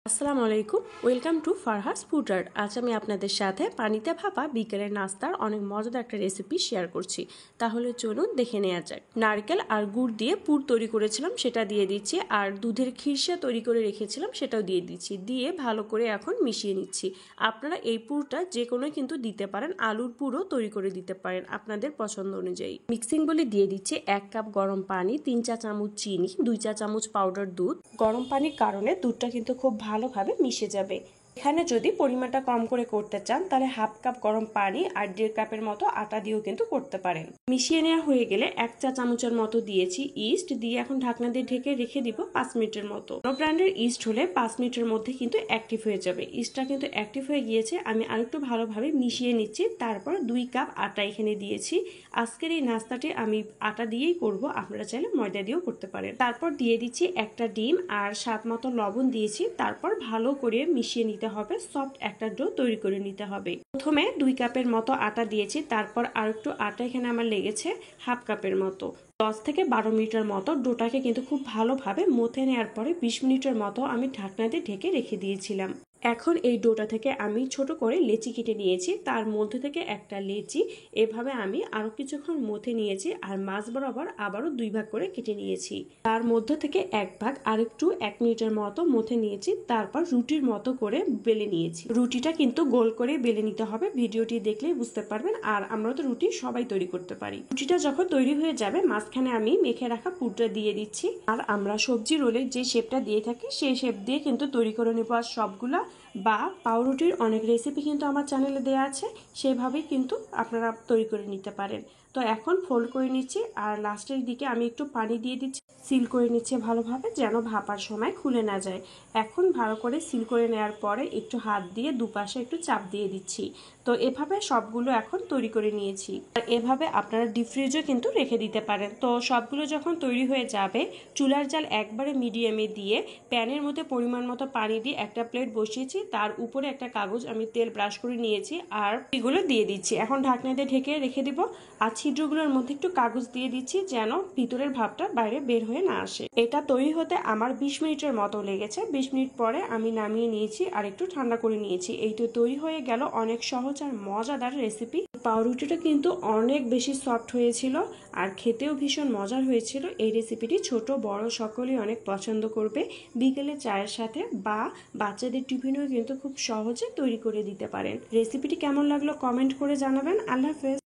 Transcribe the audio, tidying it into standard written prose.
আসসালামু আলাইকুম, welcome to ফারহাস food art. আজ আমি আপনাদের সাথে পানিতে ভাপা বিকেলের নাস্তার অনেক মজাদার একটা রেসিপি শেয়ার করছি। তাহলে চলুন দেখে নেওয়া যাক। নারকেল আর গুড় দিয়ে পুর তৈরি করেছিলাম, সেটা দিয়ে দিচ্ছি। আর দুধের খিরসা তৈরি করে রেখেছিলাম, সেটাও দিয়ে দিচ্ছি। দিয়ে ভালো করে এখন মিশিয়ে নিচ্ছি। আপনারা এই পুরটা যে কোনো কিন্তু দিতে পারেন, আলুর পুরও তৈরি করে দিতে পারেন আপনাদের পছন্দ অনুযায়ী। মিক্সিং বলে দিয়ে দিচ্ছি 1 কাপ গরম পানি, 3 চা চামচ চিনি, 2 চা চামচ পাউডার দুধ। গরম পানির কারণে দুধটা কিন্তু খুব ভালোভাবে মিশে যাবে। এখানে যদি পরিমাণটা কম করে করতে চান তাহলে হাফ কাপ গরম পানি আর 1.5 কাপের মতো আটা দিয়েও কিন্তু করতে পারেন। মিশিয়ে নেওয়া হয়ে গেলে 1 চা চামচের মতো দিয়েছি ইস্ট, দিয়ে এখন ঢাকনা দিয়ে ঢেকে রেখে দিব 5 মিনিটের মতো। কোনো ব্র্যান্ডের ইস্ট হলে 5 মিনিটের মধ্যে কিন্তু অ্যাক্টিভ হয়ে যাবে। ইস্টটা কিন্তু অ্যাক্টিভ হয়ে গিয়েছে, আমি আরেকটু ভালোভাবে মিশিয়ে নিচ্ছি। তারপর 2 কাপ আটা এখানে দিয়েছি। আজকের এই নাস্তাটি আমি আটা দিয়েই করব, আপনারা চাইলে ময়দা দিয়েও করতে পারেন। তারপর দিয়ে দিচ্ছি একটা ডিম আর স্বাদ মতো লবণ দিয়েছি। তারপর ভালো করে মিশিয়ে নিতে হবে, সফট একটা ডো তৈরি করে নিতে হবে। প্রথমে 2 কাপের মতো আটা দিয়েছি, তারপর আর একটু আটা এখানে আমার লেগেছে হাফ কাপের মতো। 10 থেকে 12 মিনিটের মতো ডোটাকে কিন্তু খুব ভালোভাবে মথে নেওয়ার পরে 20 মিনিটের মতো আমি ঢাকনা দিয়ে ঢেকে রেখে দিয়েছিলাম। এখন এই ডোটা থেকে আমি ছোট করে লেচি কেটে নিয়েছি, তার মধ্যে থেকে একটা লেচি এভাবে আমি আরো কিছুক্ষণ মথে নিয়েছি আর মাছ বরাবর আবারও 2 ভাগ করে কেটে নিয়েছি। তার মধ্যে থেকে 1 ভাগ আরেকটু 1 মিনিটের মতো মথে নিয়েছি। তারপর রুটির মতো করে বেলে নিয়েছি। রুটিটা কিন্তু গোল করে বেলে নিতে হবে, ভিডিওটি দেখলেই বুঝতে পারবেন। আর আমরা তো রুটি সবাই তৈরি করতে পারি। রুটিটা যখন তৈরি হয়ে যাবে মাঝখানে আমি মেখে রাখা পুরটা দিয়ে দিচ্ছি। আর আমরা সবজি রোলের যে শেপটা দিয়ে থাকি সেই শেপ দিয়ে কিন্তু তৈরি করে নেব আর সবগুলা। বা পাউরুটির অনেক রেসিপি কিন্তু আমার চ্যানেলে দেওয়া আছে, সেভাবেই কিন্তু আপনারা তৈরি করে নিতে পারেন। তো এখন ফোল্ড করে নিচ্ছি আর লাস্টের দিকে আমি একটু পানি দিয়ে দিচ্ছি, সিল করে নিচ্ছে ভালোভাবে যেন ভাপার সময় খুলে না যায়। এখন ভালো করে সিল করে নেওয়ার পরে একটু হাত দিয়ে দুপাশে একটু চাপ দিয়ে দিচ্ছি। তো এভাবে সবগুলো এখন তৈরি করে নিয়েছি। আর এভাবে আপনারা ডিপ ফ্রিজে কিন্তু রেখে দিতে পারেন। তো সবগুলো যখন তৈরি হয়ে যাবে চুলার জাল একবারে মিডিয়ামে দিয়ে প্যানের মধ্যে পরিমাণ মতো পানি দিয়ে একটা প্লেট বসিয়েছি, তার উপরে একটা কাগজ আমি তেল ব্রাশ করে নিয়েছি আর এগুলো দিয়ে দিচ্ছি। এখন ঢাকনা দিয়ে ঢেকে রেখে দিব আর ছিদ্রগুলোর মধ্যে একটু কাগজ দিয়ে দিচ্ছি যেন ভিতরের ভাবটা বাইরে বের হয়ে না আসে। এটা তৈরি হতে আমার 20 মিনিটের মতো লেগেছে। 20 মিনিট পরে আমি নামিয়ে নিয়েছি আর একটু ঠান্ডা করে নিয়েছি। এই তো তৈরি হয়ে গেল অনেক সহজ আর মজাদার রেসিপি। পাউরুটিটা কিন্তু অনেক বেশি সফট হয়েছিল আর খেতেও ভীষণ মজার হয়েছিল। এই রেসিপিটি ছোট বড় সকলেই অনেক পছন্দ করবে। বিকেলে চায়ের সাথে বা বাচ্চাদের টিফিনেও কিন্তু খুব সহজে তৈরি করে দিতে পারেন। রেসিপিটি কেমন লাগলো কমেন্ট করে জানাবেন। আল্লাহ হাফেজ।